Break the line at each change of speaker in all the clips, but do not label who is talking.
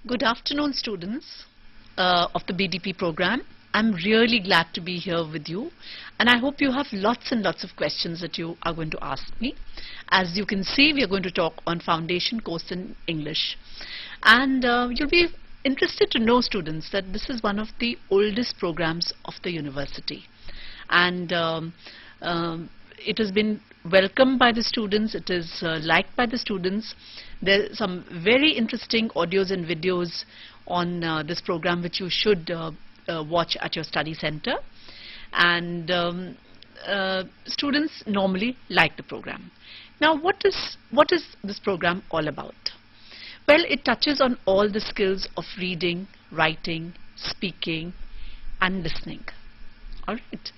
Good afternoon, students of the BDP program. I'm really glad to be here with you, and I hope you have lots and lots of questions that you are going to ask me. As you can see, we are going to talk on foundation course in English, and you'll be interested to know, students, that this is one of the oldest programs of the university, and it has been welcomed by the students. It is liked by the students. There are some very interesting audios and videos on this program which you should watch at your study center, and students normally like the program. Now, what is this program all about? Well, it touches on all the skills of reading, writing, speaking and listening. All right,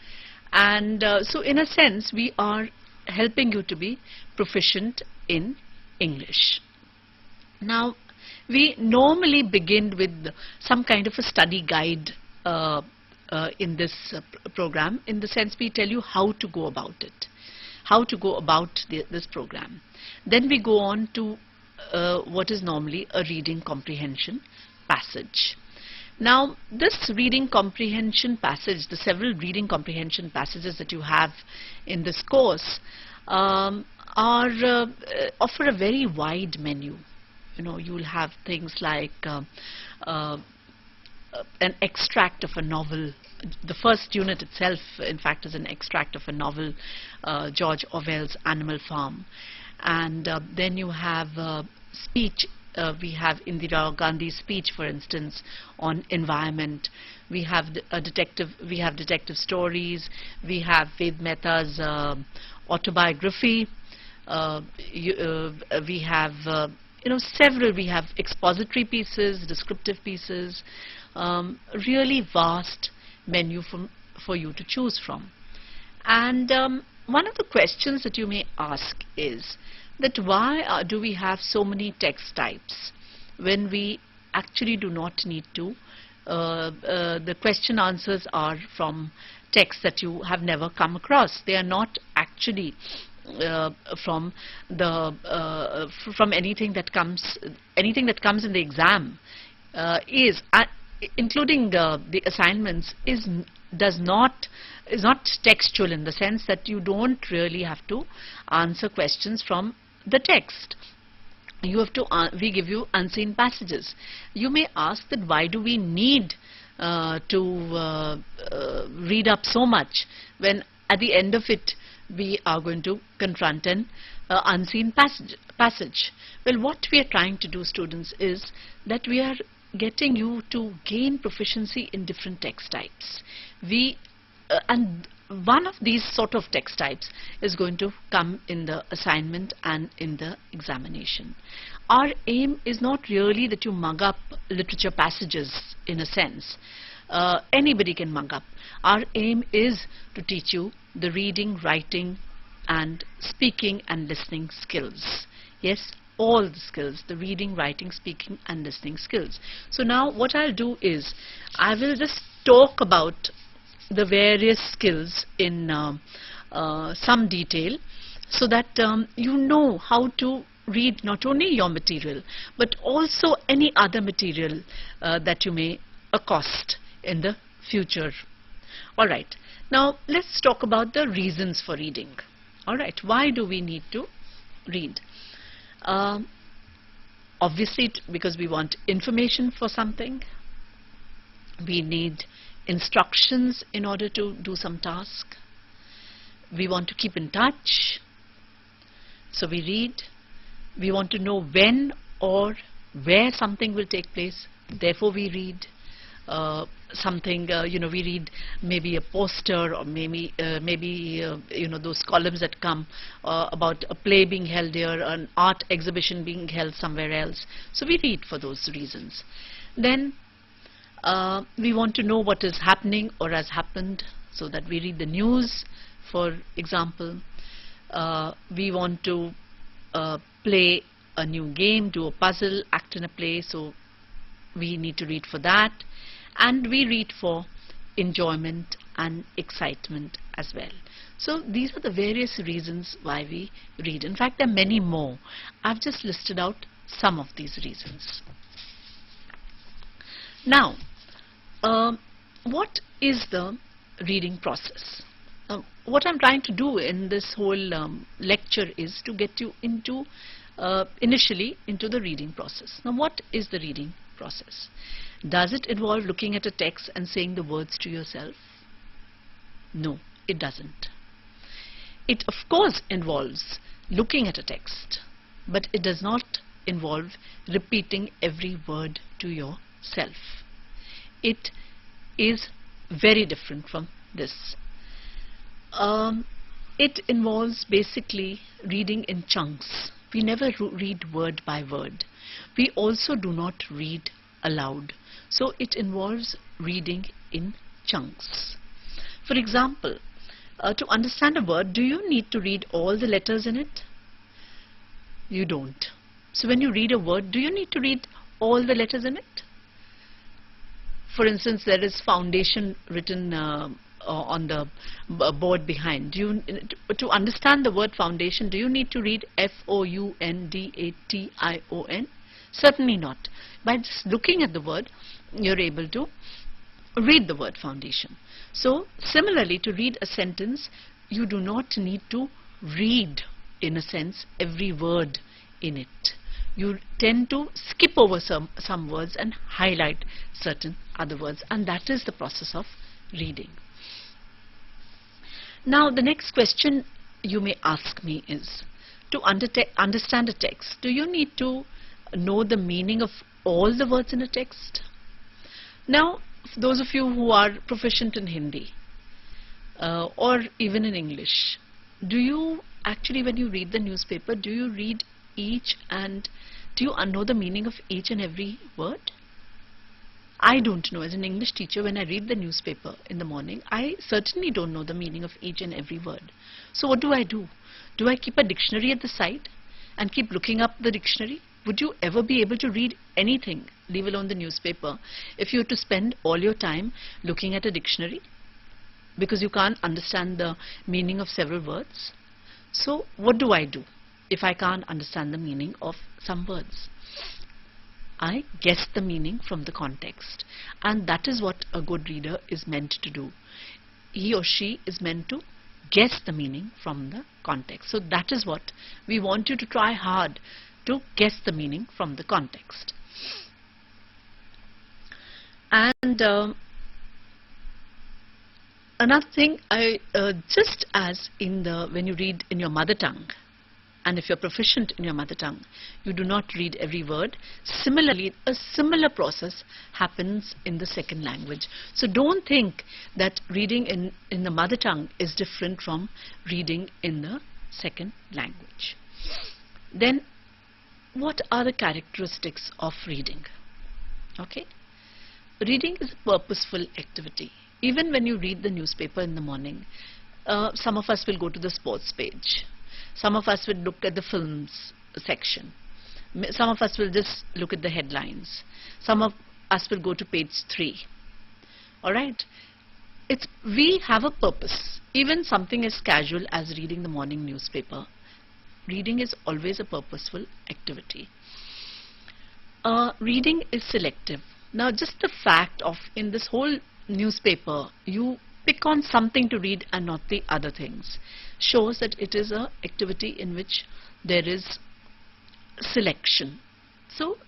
and so in a sense we are helping you to be proficient in English. Now, we normally begin with some kind of a study guide in this program, in the sense we tell you how to go about it, how to go about this program. Then we go on to what is normally a reading comprehension passage. Now, this reading comprehension passage, the several reading comprehension passages that you have in this course offer a very wide menu. You know, you will have things like an extract of a novel. The first unit itself, in fact, is an extract of a novel, George Orwell's Animal Farm. And then you have speech. We have Indira Gandhi's speech, for instance, on environment. We have detective stories. We have Ved Mehta's autobiography. We have several. We have expository pieces, descriptive pieces. Really vast menu for you to choose from. And one of the questions that you may ask is that why do we have so many text types when we actually do not need to? The question answers are from texts that you have never come across. They are not actually from anything that comes in the exam, including the assignments, is not textual, in the sense that you don't really have to answer questions from the text. You have to we give you unseen passages. You may ask that why do we need to read up so much when at the end of it we are going to confront an unseen passage. Well, what we are trying to do, students, is that we are getting you to gain proficiency in different text types. And one of these sort of text types is going to come in the assignment and in the examination. Our aim is not really that you mug up literature passages in a sense. Anybody can mug up. Our aim is to teach you the reading, writing and speaking and listening skills. Yes, all the skills, the reading, writing, speaking and listening skills. So now what I'll do is I will just talk about the various skills in some detail, so that you know how to read not only your material but also any other material that you may accost in the future. Alright, now let's talk about the reasons for reading. Alright, why do we need to read? Obviously because we want information for something. We need instructions in order to do some task. We want to keep in touch, so we read. We want to know when or where something will take place, therefore we read. We read maybe a poster, or maybe those columns that come about a play being held here, an art exhibition being held somewhere else. So we read for those reasons. Then we want to know what is happening or has happened, so that we read the news, for example. We want to play a new game, do a puzzle, act in a play, so we need to read for that. And we read for enjoyment and excitement as well. So these are the various reasons why we read. In fact, there are many more. I've just listed out some of these reasons. Now, what is the reading process? What I'm trying to do in this whole lecture is to get you into initially into the reading process. Now, what is the reading process? Does it involve looking at a text and saying the words to yourself? No, it doesn't. It of course involves looking at a text, but it does not involve repeating every word to yourself. It is very different from this. It involves basically reading in chunks. We never read word by word. We also do not read aloud. So it involves reading in chunks. For example, to understand a word, do you need to read all the letters in it? You don't. So when you read a word, do you need to read all the letters in it? For instance, there is foundation written on the board behind. To understand the word foundation, do you need to read Foundation? Certainly not. By just looking at the word, you're able to read the word foundation. So similarly, to read a sentence, you do not need to read, in a sense, every word in it. You tend to skip over some words and highlight certain other words, and that is the process of reading. Now, the next question you may ask me is, to understand a text, do you need to know the meaning of all the words in a text? Now, those of you who are proficient in Hindi or even in English, do you actually, when you read the newspaper, do you read each and do you know the meaning of each and every word? I don't know. As an English teacher, when I read the newspaper in the morning, I certainly don't know the meaning of each and every word. So what do? Do I keep a dictionary at the side and keep looking up the dictionary? Would you ever be able to read anything, leave alone the newspaper, if you were to spend all your time looking at a dictionary? Because you can't understand the meaning of several words. So what do I do if I can't understand the meaning of some words? I guess the meaning from the context, and that is what a good reader is meant to do. He or she is meant to guess the meaning from the context. So that is what we want you to try hard, to guess the meaning from the context. And another thing, just as when you read in your mother tongue, and if you're proficient in your mother tongue, you do not read every word. Similarly, a similar process happens in the second language. So don't think that reading in the mother tongue is different from reading in the second language. Then, what are the characteristics of reading? Okay, reading is a purposeful activity. Even when you read the newspaper in the morning, some of us will go to the sports page. Some of us will look at the films section. Some of us will just look at the headlines. Some of us will go to page 3. Alright? We have a purpose. Even something as casual as reading the morning newspaper, reading is always a purposeful activity. Reading is selective. Now, just the fact of in this whole newspaper, you pick on something to read and not the other things, shows that it is an activity in which there is selection. So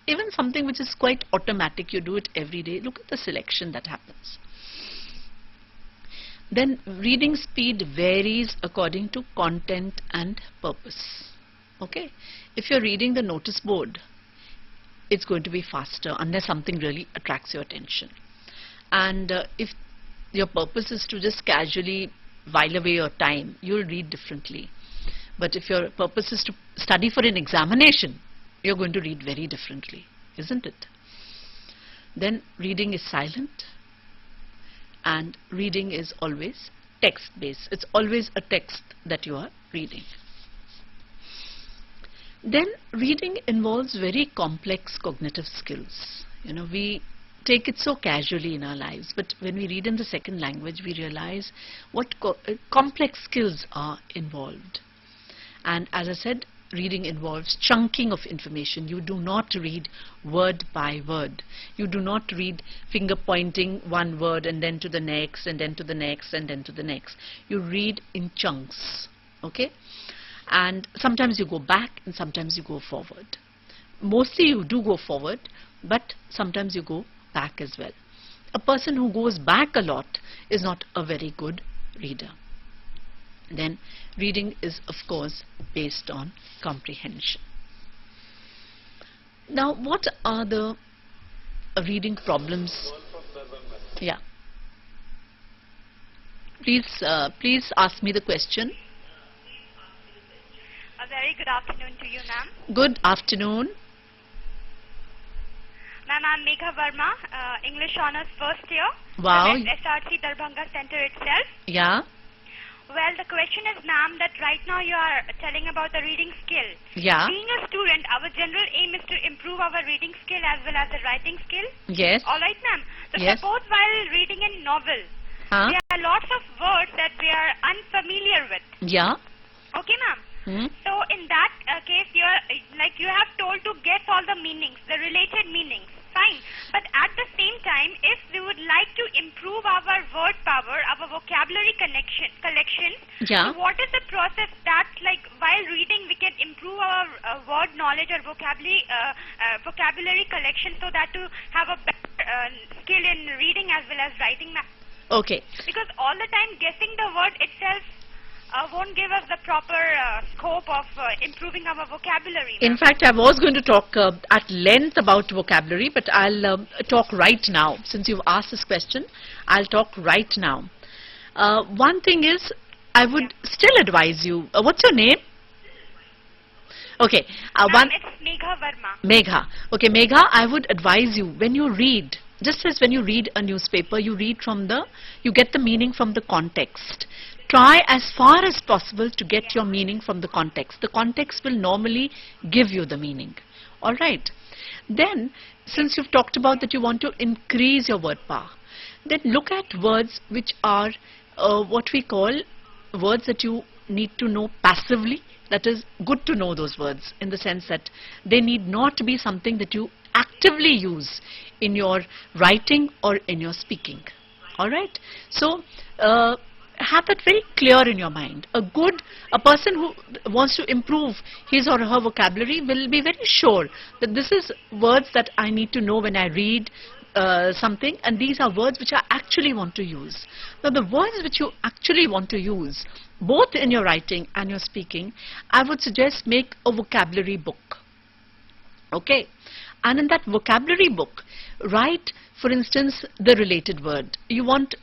even something which is quite automatic, you do it every day, look at the selection that happens. Then reading speed varies according to content and purpose. Okay, if you're reading the notice board, it's going to be faster unless something really attracts your attention. And if your purpose is to just casually while away your time, you'll read differently. But if your purpose is to study for an examination, you're going to read very differently, isn't it? Then reading is silent, and reading is always text-based. It's always a text that you are reading. Then reading involves very complex cognitive skills. You know, we take it so casually in our lives, but when we read in the second language, we realize what complex skills are involved. And as I said, reading involves chunking of information. You do not read word by word. You do not read finger pointing one word and then to the next and then to the next and then to the next. You read in chunks, okay? And sometimes you go back and sometimes you go forward. Mostly you do go forward, but sometimes you go back as well. A person who goes back a lot is not a very good reader. Then reading is of course based on comprehension. Now what are the reading problems? Yeah. Please ask me the question.
A very good afternoon to you, ma'am.
Good afternoon.
Ma'am, I'm Megha Verma, English Honours first year.
Wow.
From SRC Darbhanga Center itself.
Yeah.
Well, the question is, ma'am, that right now you are telling about the reading skill.
Yeah.
Being a student, our general aim is to improve our reading skill as well as the writing skill.
Yes.
All right, ma'am. So
Yes.
suppose while reading a novel, there are lots of words that we are unfamiliar with.
Yeah.
Okay, ma'am.
Hmm.
So in that case, you are like you have told to guess all the meanings, the related meanings. Fine. But at the same time, if we would like to improve our word power, our vocabulary collections,
Yeah.
so what is the process that, like, while reading we can improve our word knowledge or vocabulary collection, so that to have a better skill in reading as well as writing?
Okay.
Because all the time guessing the word itself won't give us the proper scope of improving our vocabulary.
In fact, I was going to talk at length about vocabulary, but I'll talk right now. Since you've asked this question, I'll talk right now. One thing is, I would still advise you. What's your name? Okay.
It's Megha Verma.
Megha. Okay, Megha, I would advise you, when you read, just as when you read a newspaper, you get the meaning from the context. Try as far as possible to get your meaning from the context. The context will normally give you the meaning. All right. Then, since you've talked about that you want to increase your word power, then look at words which are what we call words that you need to know passively. That is, good to know those words in the sense that they need not be something that you actively use in your writing or in your speaking. All right. So, have that very clear in your mind. A person who wants to improve his or her vocabulary will be very sure that this is words that I need to know when I read something, and these are words which I actually want to use. Now the words which you actually want to use, both in your writing and your speaking, I would suggest make a vocabulary book. Okay? And in that vocabulary book, write, for instance, the related word. You want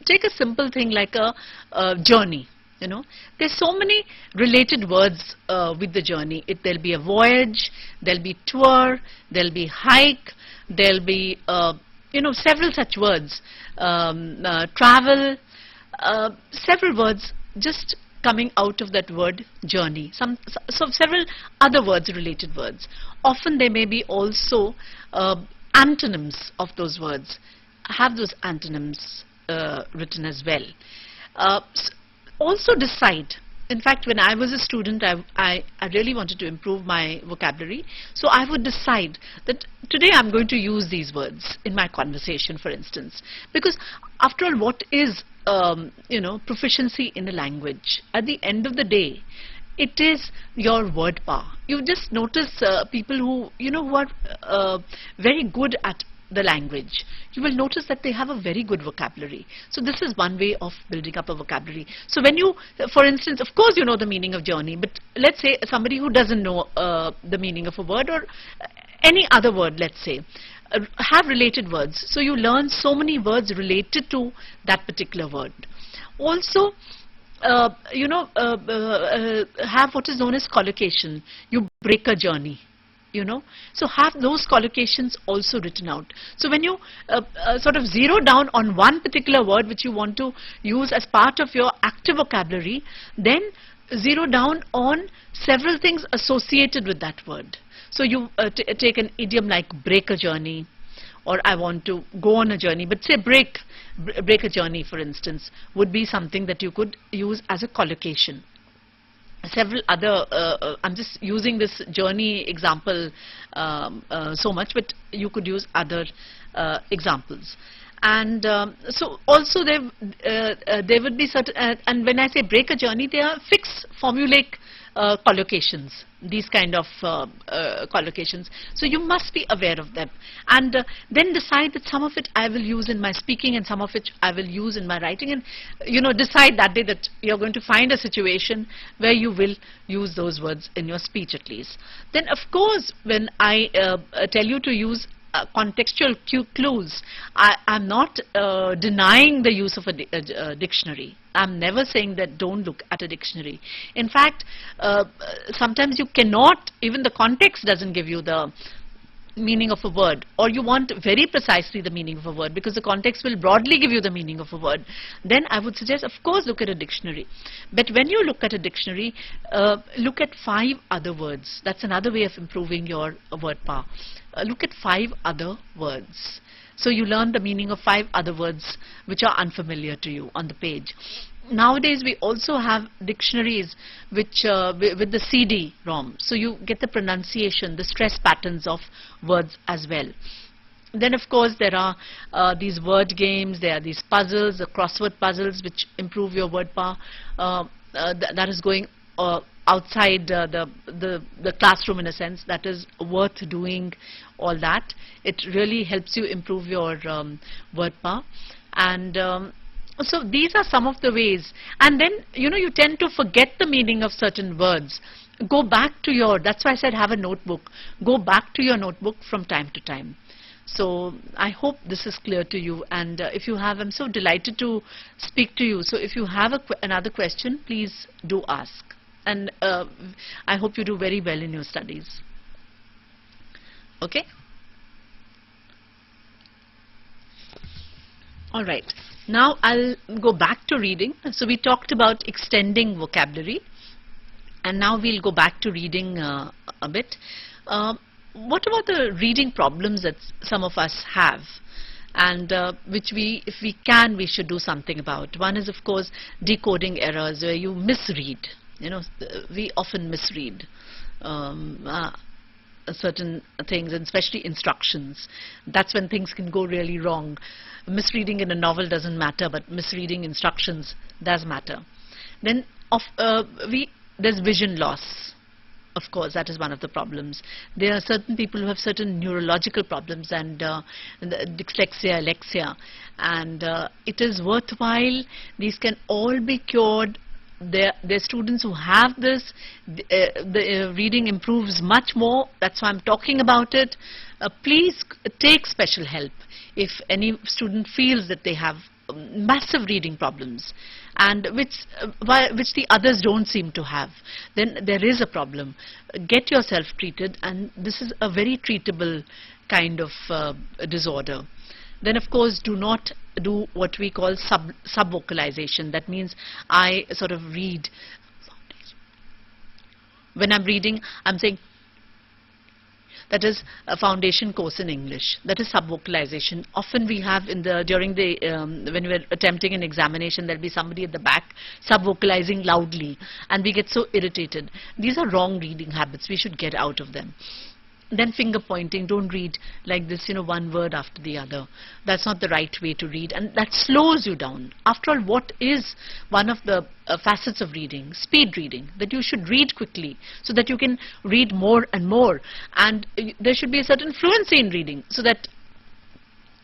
take a simple thing like a journey. You know, there's so many related words with the journey. There'll be a voyage, there'll be tour, there'll be hike, there'll be several such words. Travel, several words just coming out of that word journey. Several other words, related words. Often there may be also antonyms of those words. Have those antonyms written as well. Also decide. In fact, when I was a student, I really wanted to improve my vocabulary. So I would decide that today I'm going to use these words in my conversation, for instance. Because after all, what is proficiency in a language? At the end of the day, it is your word power. You just notice people who are very good at the language. You will notice that they have a very good vocabulary. So this is one way of building up a vocabulary. So when you, for instance, of course you know the meaning of journey, but let's say somebody who doesn't know the meaning of a word or any other word, let's say, have related words. So you learn so many words related to that particular word. Also, have what is known as collocation. You break a journey. So have those collocations also written out. So when you sort of zero down on one particular word which you want to use as part of your active vocabulary, then zero down on several things associated with that word. So you take an idiom like break a journey, or I want to go on a journey, but say break a journey, for instance, would be something that you could use as a collocation. Several other I'm just using this journey example so much, but you could use other examples. And so also there would be certain, and when I say break a journey, they are fixed formulaic collocations, these kind of collocations. So you must be aware of them, and then decide that some of it I will use in my speaking and some of it I will use in my writing, and decide that day that you're going to find a situation where you will use those words in your speech at least. Then of course when I tell you to use contextual clues, I'm not denying the use of a dictionary. I'm never saying that don't look at a dictionary. In fact, sometimes you cannot, even the context doesn't give you the meaning of a word, or you want very precisely the meaning of a word because the context will broadly give you the meaning of a word. Then I would suggest, of course, look at a dictionary. But when you look at a dictionary, look at 5 other words. That's another way of improving your word power. Look at 5 other words. So you learn the meaning of 5 other words which are unfamiliar to you on the page. Nowadays we also have dictionaries which with the CD-ROM. So you get the pronunciation, the stress patterns of words as well. Then of course there are these word games, there are these puzzles, the crossword puzzles which improve your word power. That is going outside the classroom in a sense. That is worth doing all that. It really helps you improve your word power. And so these are some of the ways. And then you tend to forget the meaning of certain words. Go back to your, that's why I said have a notebook. Go back to your notebook from time to time. So I hope this is clear to you, and if you have, I'm so delighted to speak to you. So if you have another question, please do ask. And I hope you do very well in your studies. Okay? All right. Now I'll go back to reading. So we talked about extending vocabulary, and now we'll go back to reading a bit. What about the reading problems that some of us have, and which if we can, we should do something about? One is of course decoding errors, where you misread. We often misread certain things, and especially instructions. That's when things can go really wrong. Misreading in a novel doesn't matter, but misreading instructions does matter. Then there's vision loss. Of course, that is one of the problems. There are certain people who have certain neurological problems, and dyslexia, alexia, and it is worthwhile. These can all be cured. There are students who have this. The reading improves much more. That's why I'm talking about it. Please take special help if any student feels that they have massive reading problems, and which the others don't seem to have. Then there is a problem. Get yourself treated, and this is a very treatable kind of disorder. Then of course do not do what we call sub-vocalization. That means I sort of read. When I'm reading, I'm saying, that is a foundation course in English. That is sub-vocalization. Often we have during the when we're attempting an examination, there'll be somebody at the back sub-vocalizing loudly, and we get so irritated. These are wrong reading habits. We should get out of them. Then finger pointing. Don't read like this, one word after the other. That's not the right way to read, and that slows you down. After all, what is one of the facets of reading? Speed reading. That you should read quickly so that you can read more and more, and there should be a certain fluency in reading so that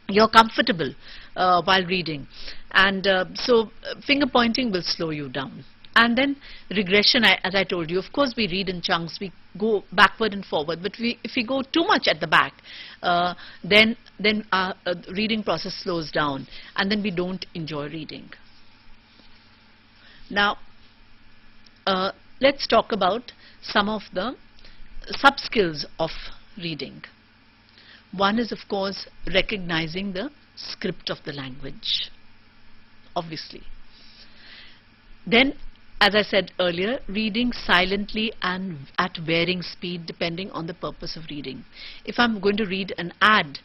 you're comfortable while reading. And so finger pointing will slow you down. And then regression, as I told you, of course we read in chunks, we go backward and forward, but if we go too much at the back, then our reading process slows down, and then we don't enjoy reading. Now let's talk about some of the sub-skills of reading. One is of course recognizing the script of the language, obviously. Then, as I said earlier, reading silently and at varying speed depending on the purpose of reading. If I'm going to read an ad,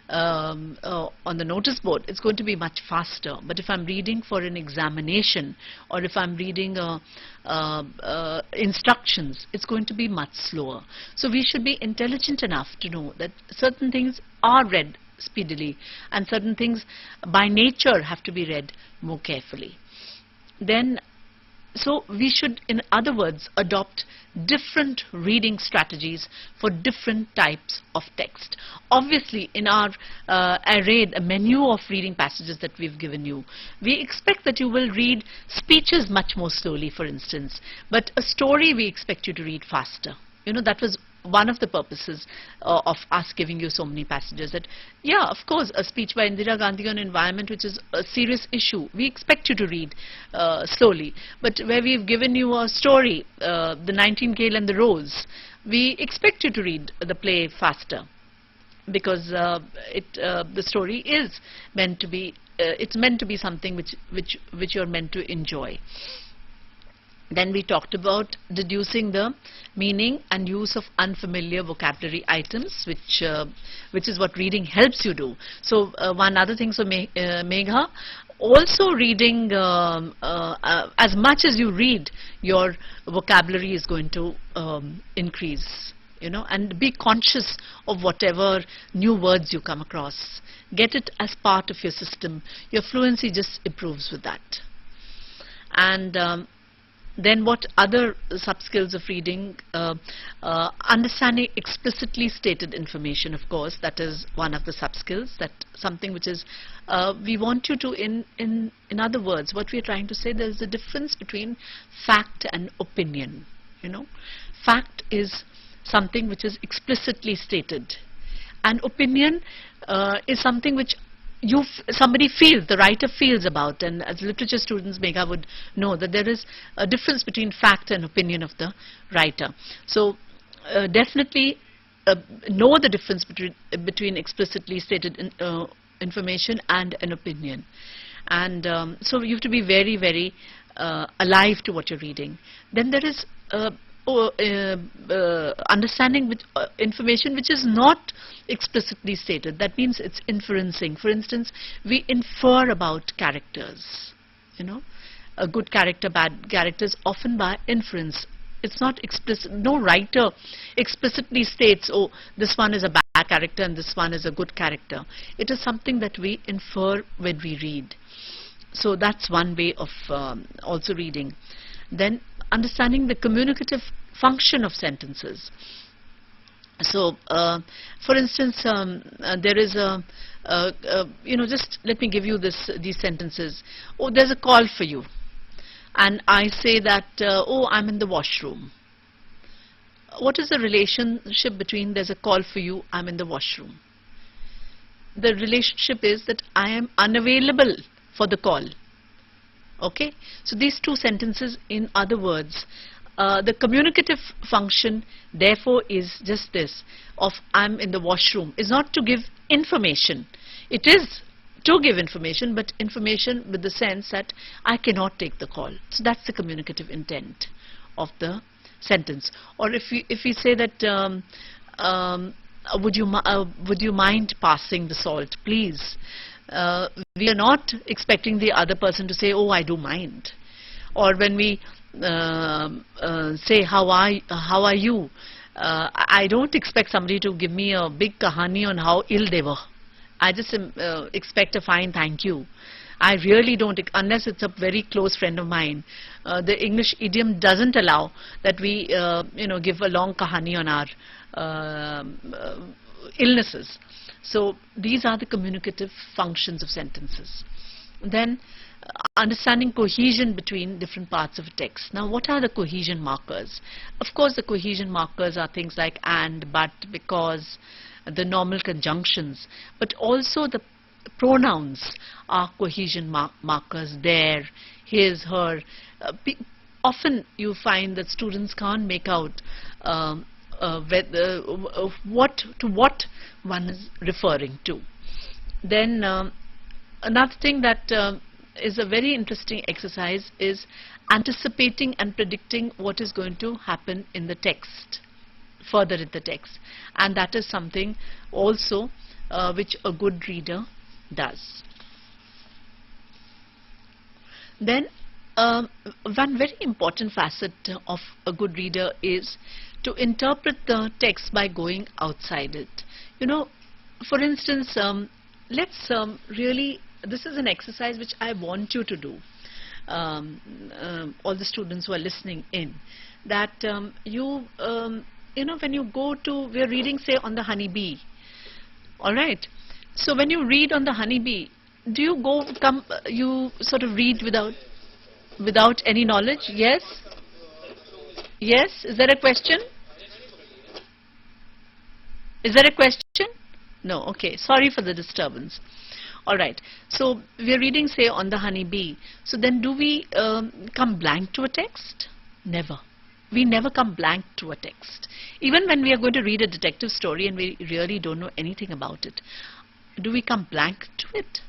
on the notice board, it's going to be much faster. But if I'm reading for an examination, or if I'm reading instructions, it's going to be much slower. So we should be intelligent enough to know that certain things are read speedily and certain things by nature have to be read more carefully. Then, so we should, in other words, adopt different reading strategies for different types of text. Obviously, in our array, a menu of reading passages that we've given you, we expect that you will read speeches much more slowly, for instance, but a story we expect you to read faster. You know, that was one of the purposes of us giving you so many passages, that yeah, of course, a speech by Indira Gandhi on environment, which is a serious issue, we expect you to read slowly. But where we've given you a story, The Nightingale and the Rose, we expect you to read the play faster, because the story is meant to be it's meant to be something which you're meant to enjoy. Then we talked about deducing the meaning and use of unfamiliar vocabulary items, which is what reading helps you do. So one other thing, so Megha, also reading, as much as you read, your vocabulary is going to increase, you know, and be conscious of whatever new words you come across. Get it as part of your system. Your fluency just improves with that. And then what other sub-skills of reading? Understanding explicitly stated information, of course, that is one of the sub-skills, that something which is, we want you to, in other words, what we are trying to say, there is a difference between fact and opinion, you know. Fact is something which is explicitly stated, and opinion is something which somebody feels, the writer feels about. And as literature students, Megha would know that there is a difference between fact and opinion of the writer. So definitely know the difference between explicitly stated information and an opinion. And so you have to be very, very alive to what you're reading. Then there is understanding with information which is not explicitly stated. That means it's inferencing. For instance, we infer about characters, you know, a good character, bad characters, often by inference. It's not explicit. No writer explicitly states, oh, this one is a bad character and this one is a good character. It is something that we infer when we read. So that's one way of also reading. Then understanding the communicative function of sentences. So, for instance, there is a, you know, just let me give you these sentences. Oh, there's a call for you. And I say that, oh, I'm in the washroom. What is the relationship between there's a call for you, I'm in the washroom? The relationship is that I am unavailable for the call. Okay, so these two sentences, in other words, the communicative function therefore is just this, of I'm in the washroom, is not to give information. It is to give information, but information with the sense that I cannot take the call. So that's the communicative intent of the sentence. Or if we say that would you mind passing the salt, please? We are not expecting the other person to say, oh, I do mind. Or when we say, how are you? I don't expect somebody to give me a big kahani on how ill they were. I just expect a fine thank you. I really don't, unless it's a very close friend of mine. The English idiom doesn't allow that we you know, give a long kahani on our illnesses. So these are the communicative functions of sentences. Then understanding cohesion between different parts of a text. Now, what are the cohesion markers? Of course, the cohesion markers are things like and, but, because, the normal conjunctions, but also the pronouns are cohesion markers. There, his, her. Often you find that students can't make out what one is referring to. Then another thing that is a very interesting exercise is anticipating and predicting what is going to happen in the text, further in the text. And that is something also which a good reader does. Then one very important facet of a good reader is to interpret the text by going outside it. You know, for instance, let's really, this is an exercise which I want you to do, all the students who are listening in, that you know, when you go to, we're reading say on the honeybee, alright, so when you read on the honeybee, do you you sort of read without any knowledge? Yes? Yes? Is there a question? Is there a question? No, okay, sorry for the disturbance. Alright, so we are reading say on the honeybee. So then do we come blank to a text? Never. We never come blank to a text. Even when we are going to read a detective story and we really don't know anything about it, do we come blank to it?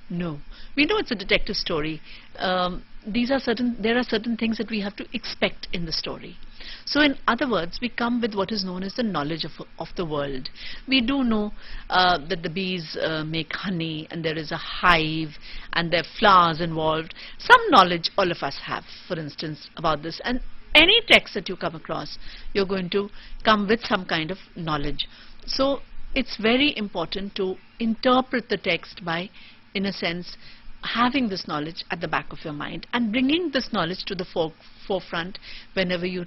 No. We know it's a detective story. There are certain things that we have to expect in the story. So in other words, we come with what is known as the knowledge of the world. We do know that the bees make honey and there is a hive and there are flowers involved. Some knowledge all of us have, for instance, about this. And any text that you come across, you're going to come with some kind of knowledge. So it's very important to interpret the text by, in a sense, having this knowledge at the back of your mind and bringing this knowledge to the forefront whenever you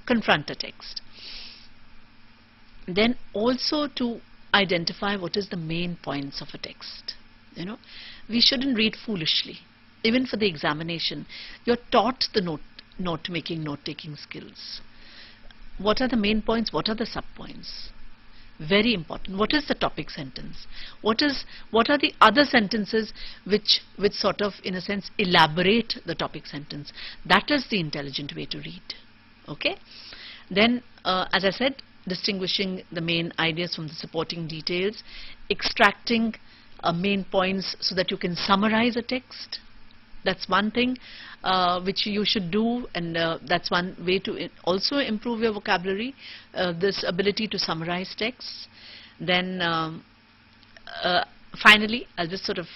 confront a text. Then also to identify what is the main points of a text. You know, we shouldn't read foolishly. Even for the examination, you're taught the note-taking skills. What are the main points? What are the sub-points? Very important. What is the topic sentence? What are the other sentences which sort of, in a sense, elaborate the topic sentence? That is the intelligent way to read. Okay? Then, as I said, distinguishing the main ideas from the supporting details, extracting main points so that you can summarize a text. That's one thing which you should do, and that's one way to also improve your vocabulary, this ability to summarize texts. Then finally, I'll just sort of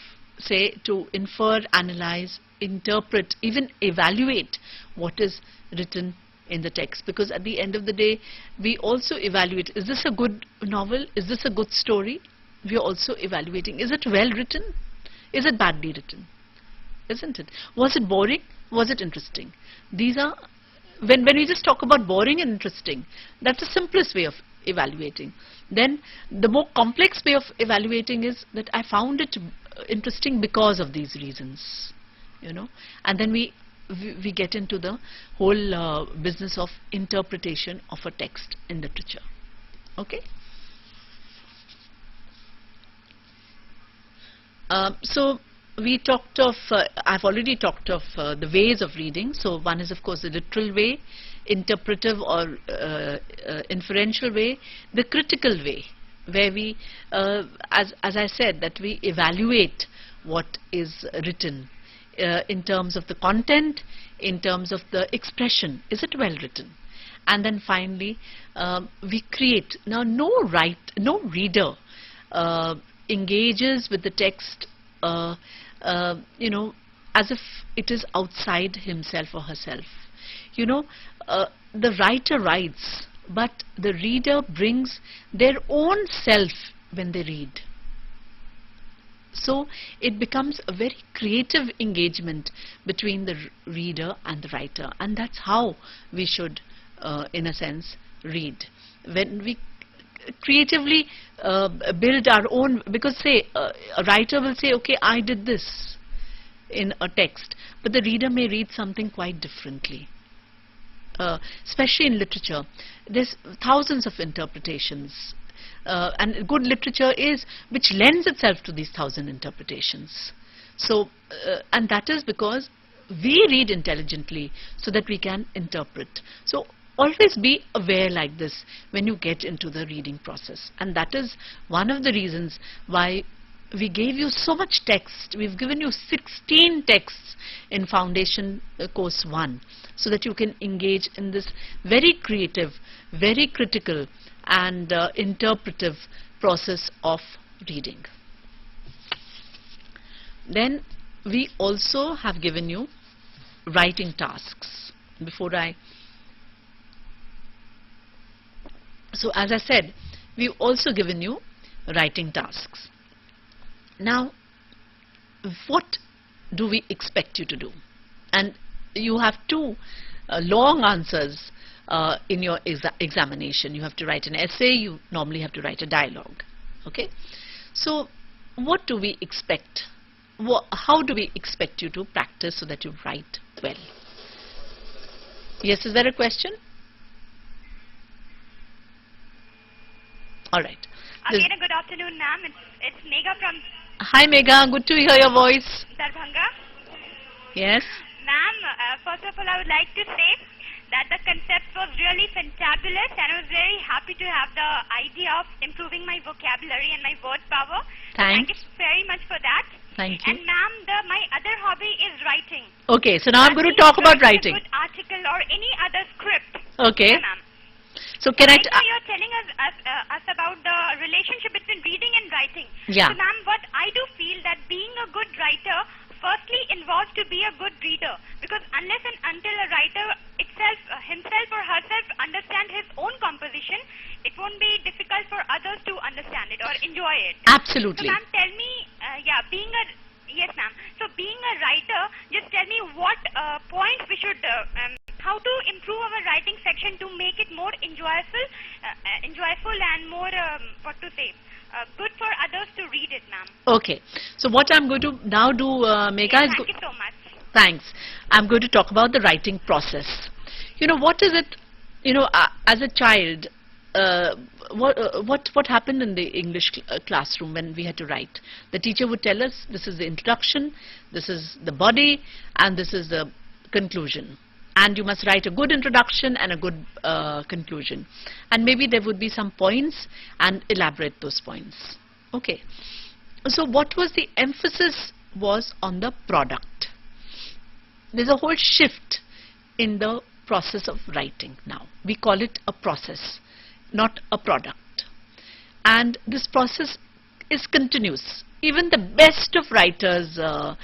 say to infer, analyze, interpret, even evaluate what is written in the text, because at the end of the day we also evaluate, is this a good novel, is this a good story? We are also evaluating, is it well written, is it badly written? Isn't it? Was it boring? Was it interesting? These are, when we just talk about boring and interesting, that's the simplest way of evaluating. Then the more complex way of evaluating is that I found it interesting because of these reasons, you know, and then we get into the whole business of interpretation of a text in literature. Okay? So we talked of, I've already talked of the ways of reading. So one is of course the literal way, interpretive or inferential way, the critical way, where we, as I said, that we evaluate what is written in terms of the content, in terms of the expression, is it well written? And then finally we create. Now no reader engages with the text you know, as if it is outside himself or herself. You know, the writer writes, but the reader brings their own self when they read. So it becomes a very creative engagement between the reader and the writer, and that's how we should, in a sense, read. When we creatively build our own, because say a writer will say, okay, I did this in a text, but the reader may read something quite differently. Especially in literature, there's thousands of interpretations, and good literature is which lends itself to these 1,000 interpretations. So and that is because we read intelligently so that we can interpret. So always be aware like this when you get into the reading process, and that is one of the reasons why we gave you so much text. We've given you 16 texts in Foundation Course 1 so that you can engage in this very creative, very critical and interpretive process of reading. Then we also have given you writing tasks. So as I said, we've also given you writing tasks. Now, what do we expect you to do? And you have two long answers in your examination. You have to write an essay, you normally have to write a dialogue. Okay? So, what do we expect? How do we expect you to practice so that you write well? Yes, is there a question? All right.
Again, a good afternoon, ma'am. It's Megha from
Hi, Megha. Good to hear your voice.
Darbhanga.
Yes.
Ma'am, first of all, I would like to say that the concept was really fantabulous, and I was very happy to have the idea of improving my vocabulary and my word power.
Thanks.
Thank you very much for that.
Thank you.
And ma'am, my other hobby is writing.
Okay, so now I'm going to talk about writing.
A good article or any other script.
Okay.
Yeah, ma'am.
So can I...
Right now you're telling us about the relationship between reading and writing.
Yeah.
So ma'am, what I do feel that being a good writer firstly involves to be a good reader, because unless and until a writer itself, himself or herself understand his own composition, it won't be difficult for others to understand it or enjoy it.
Absolutely.
So ma'am, tell me, yes ma'am, so being a writer, just tell me what points we should, how to improve our writing section to make it more enjoyable and more, good for others to read it, ma'am.
Okay. So what I'm going to now do, Megha,
Yes, thank you so much.
Thanks. I'm going to talk about the writing process. You know, what is it, as a child, what happened in the English classroom when we had to write? The teacher would tell us, this is the introduction, this is the body, and this is the conclusion. And you must write a good introduction and a good conclusion. And maybe there would be some points and elaborate those points. Okay. So what was the emphasis was on the product. There's a whole shift in the process of writing now. We call it a process, not a product. And this process is continuous. Even the best of writers are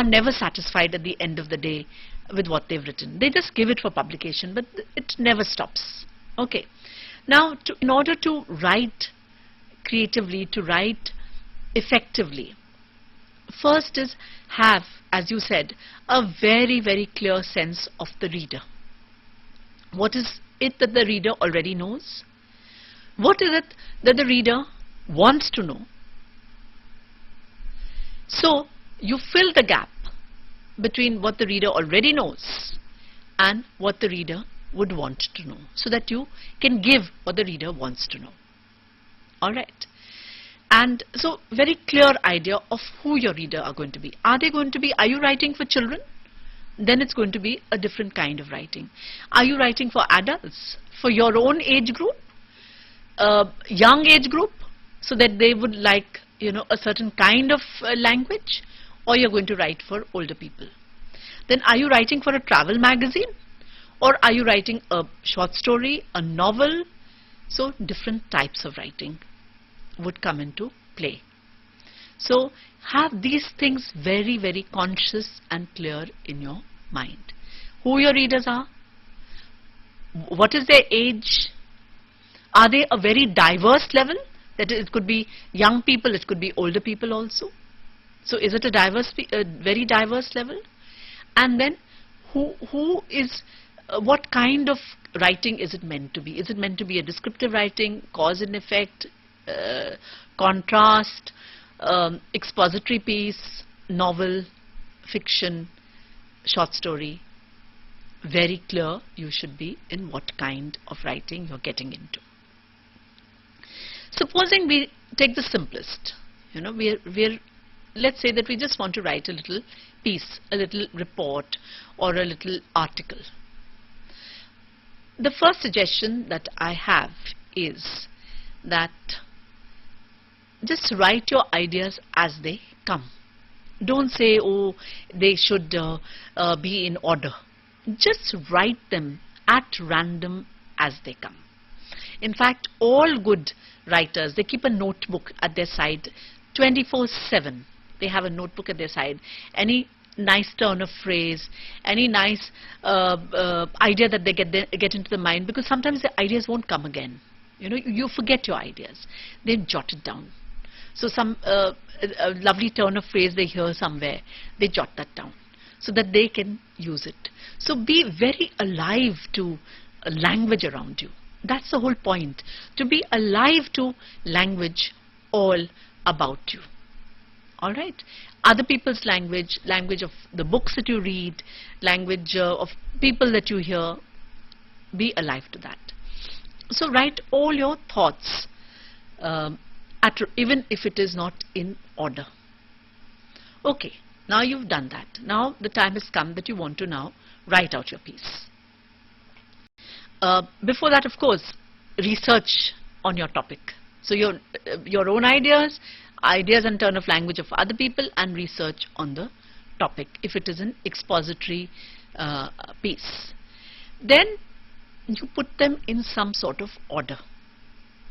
never satisfied at the end of the day with what they've written. They just give it for publication, but it never stops. Okay. Now, in order to write creatively, to write effectively, first is have, as you said, a very, very clear sense of the reader. What is it that the reader already knows? What is it that the reader wants to know? So, you fill the gap between what the reader already knows and what the reader would want to know, so that you can give what the reader wants to know. Alright. And so, very clear idea of who your reader are going to be. Are you writing for children? Then it's going to be a different kind of writing. Are you writing for adults? For your own age group? Young age group? So that they would like, a certain kind of language? Or you're going to write for older people? Then are you writing for a travel magazine? Or are you writing a short story, a novel? So different types of writing would come into play. So have these things very, very conscious and clear in your mind. Who your readers are? What is their age? Are they a very diverse level? That it could be young people, it could be older people also. So is it a very diverse level? And then who is, what kind of writing is it meant to be? Is it meant to be a descriptive writing, cause and effect, contrast, expository piece, novel, fiction, short story? Very clear you should be in what kind of writing you're getting into. Supposing we take the simplest, let's say that we just want to write a little piece, a little report or a little article. The first suggestion that I have is that just write your ideas as they come. Don't say, oh, they should be in order. Just write them at random as they come. In fact, all good writers, they keep a notebook at their side 24/7. They have a notebook at their side. Any nice turn of phrase, any nice idea that they get into the mind, because sometimes the ideas won't come again. You know, you forget your ideas. They jot it down. So some a lovely turn of phrase they hear somewhere, they jot that down so that they can use it. So be very alive to language around you. That's the whole point, to be alive to language all about you. All right, other people's language, language of the books that you read, language of people that you hear, be alive to that. So write all your thoughts, even if it is not in order. Okay, now you've done that. Now the time has come that you want to now write out your piece. Before that, of course, research on your topic. So your own ideas and turn of language of other people, and research on the topic if it is an expository piece. Then you put them in some sort of order.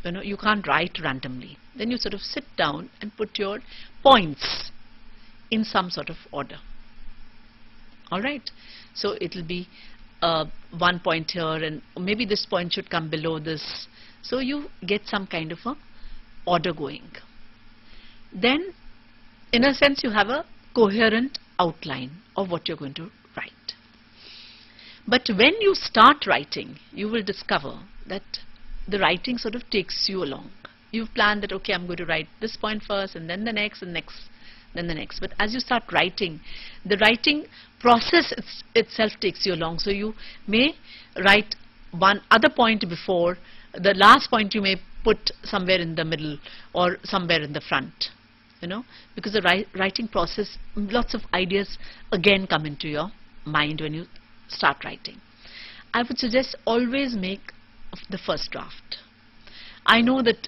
You know, you can't write randomly. Then you sort of sit down and put your points in some sort of order. All right, so it'll be 1 point here, and maybe this point should come below this. So you get some kind of a order going. Then, in a sense, you have a coherent outline of what you're going to write. But when you start writing, you will discover that the writing sort of takes you along. You've planned that, okay, I'm going to write this point first, and then the next, and next, then the next. But as you start writing, the writing process itself takes you along. So you may write one other point before, the last point you may put somewhere in the middle or somewhere in the front. You know, because the writing process, lots of ideas again come into your mind when you start writing. I would suggest always make the first draft. I know that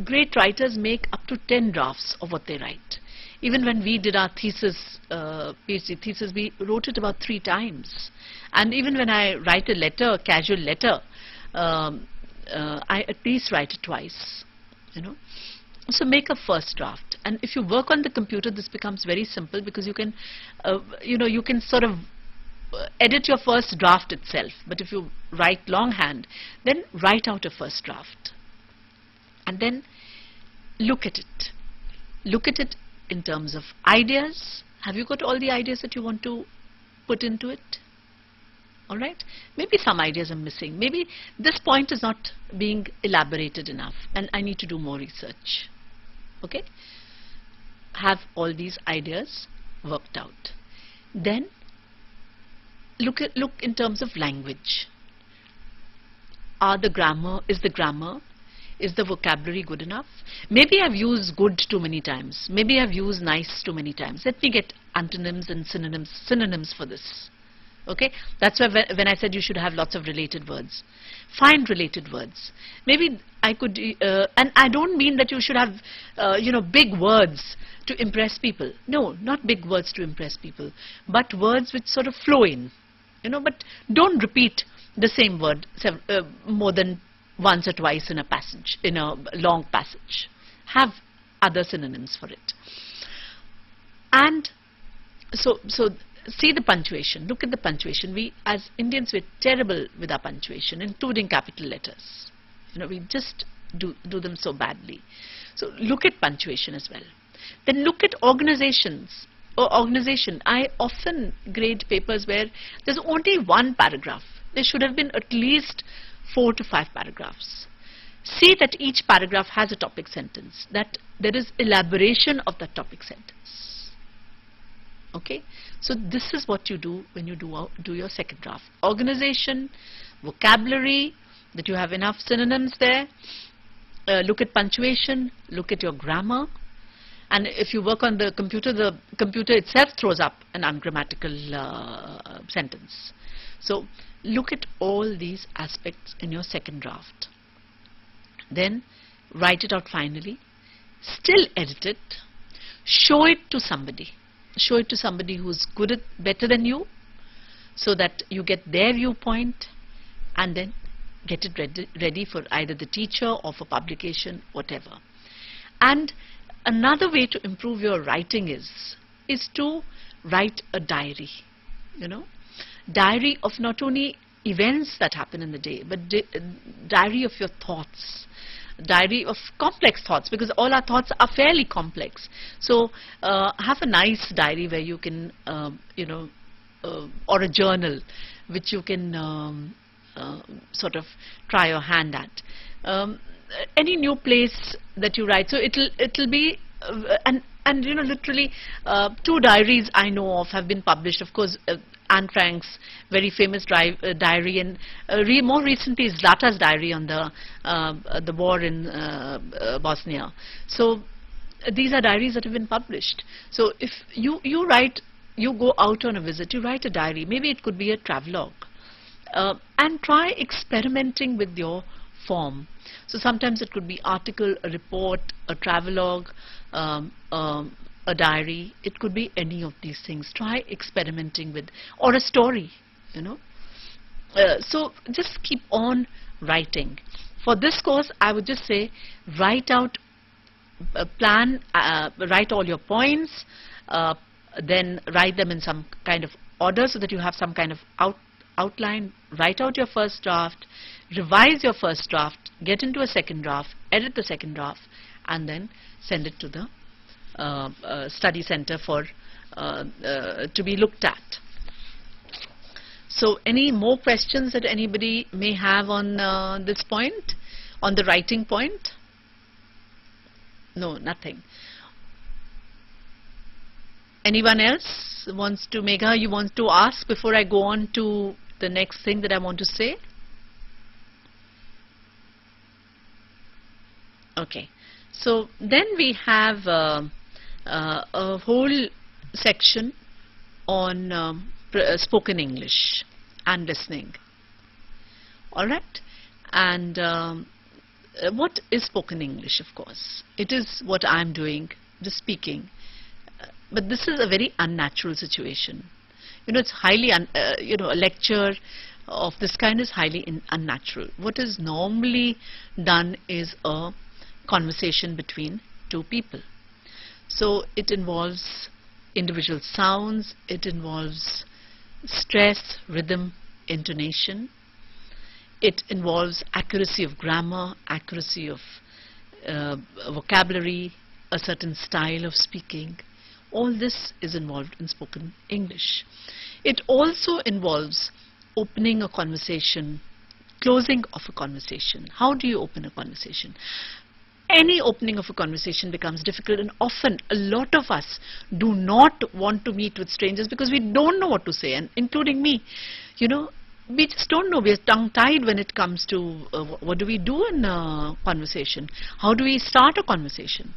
great writers make up to 10 drafts of what they write. Even when we did our thesis, PhD thesis, we wrote it about 3 times. And even when I write a letter, a casual letter, I at least write it twice. You know. So make a first draft, and if you work on the computer, this becomes very simple, because you can, you can sort of edit your first draft itself. But if you write longhand, then write out a first draft, and then look at it. Look at it in terms of ideas. Have you got all the ideas that you want to put into it? All right. Maybe some ideas are missing. Maybe this point is not being elaborated enough, and I need to do more research. Okay. Have all these ideas worked out. Then look in terms of language. Is the grammar, is the vocabulary good enough? Maybe I've used good too many times. Maybe I've used nice too many times. Let me get antonyms and synonyms for this. Okay, that's why when I said you should have lots of related words. Find related words. Maybe I could, and I don't mean that you should have, big words to impress people. No, not big words to impress people, but words which sort of flow in. But don't repeat the same word more than once or twice in a passage, in a long passage. Have other synonyms for it. And so see the punctuation. Look at the punctuation. We as Indians, we're terrible with our punctuation, including capital letters. We just do them so badly. So look at punctuation as well. Then look at organization. I often grade papers where there's only one paragraph. There should have been at least 4 to 5 paragraphs. See that each paragraph has a topic sentence, that there is elaboration of that topic sentence. Okay, so this is what you do when you do your second draft. Organization, vocabulary, that you have enough synonyms there. Look at punctuation, look at your grammar, and if you work on the computer itself throws up an ungrammatical sentence. So look at all these aspects in your second draft. Then write it out finally. Still edit it. Show it to somebody. Show it to somebody who's better than you, so that you get their viewpoint, and then get it ready for either the teacher or for publication, whatever. And another way to improve your writing is to write a diary, you know, diary of not only events that happen in the day, but diary of your thoughts, diary of complex thoughts, because all our thoughts are fairly complex. So have a nice diary where you can, or a journal which you can sort of try your hand at. Any new place that you write, so it'll be and you know, literally 2 diaries I know of have been published. Of course, Anne Frank's very famous diary, and more recently Zlata's diary on the war in Bosnia. So these are diaries that have been published. So if you write, you go out on a visit, you write a diary. Maybe it could be a travelogue, and try experimenting with your form. So sometimes it could be article, a report, a travelogue, a diary. It could be any of these things. Try experimenting with, or a story, you know. So just keep on writing. For this course, I would just say write out, write all your points, then write them in some kind of order so that you have some kind of outline. Write out your first draft, revise your first draft, get into a second draft, edit the second draft, and then send it to the study center for to be looked at. So any more questions that anybody may have on this point, on the writing point? No, nothing. Anyone else wants to, Megha, you want to ask before I go on to the next thing that I want to say? Okay. So then we have a whole section on spoken English and listening. All right. And what is spoken English? Of course, it is what I'm doing, just speaking. But this is a very unnatural situation. You know, it's highly, a lecture of this kind is highly unnatural. What is normally done is a conversation between 2 people. So it involves individual sounds, it involves stress, rhythm, intonation. It involves accuracy of grammar, accuracy of vocabulary, a certain style of speaking. All this is involved in spoken English. It also involves opening a conversation, closing of a conversation. How do you open a conversation? Any opening of a conversation becomes difficult, and often a lot of us do not want to meet with strangers because we don't know what to say, and including me. You know, we just don't know. We are tongue-tied when it comes to what do we do in a conversation? How do we start a conversation?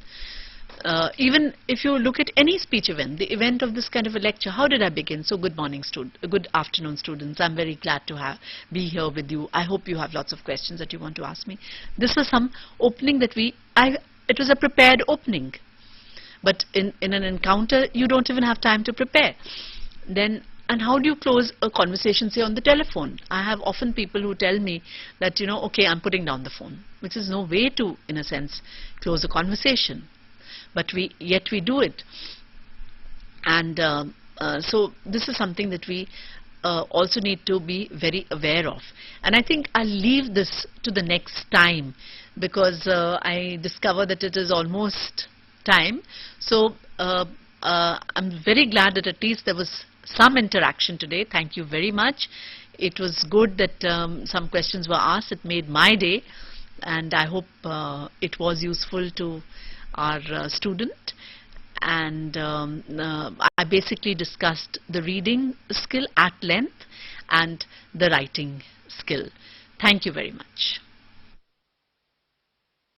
Even if you look at any speech event, the event of this kind of a lecture, how did I begin? So good morning, good afternoon, students. I'm very glad to be here with you. I hope you have lots of questions that you want to ask me. This was some opening that it was a prepared opening. But in an encounter, you don't even have time to prepare. Then, and how do you close a conversation, say on the telephone? I have often people who tell me that, you know, okay, I'm putting down the phone, which is no way to, in a sense, close a conversation. But yet we do it. And so this is something that we also need to be very aware of. And I think I'll leave this to the next time, because I discover that it is almost time. So I'm very glad that at least there was some interaction today. Thank you very much. It was good that some questions were asked. It made my day, and I hope it was useful to our student. And I basically discussed the reading skill at length and the writing skill. Thank you very much.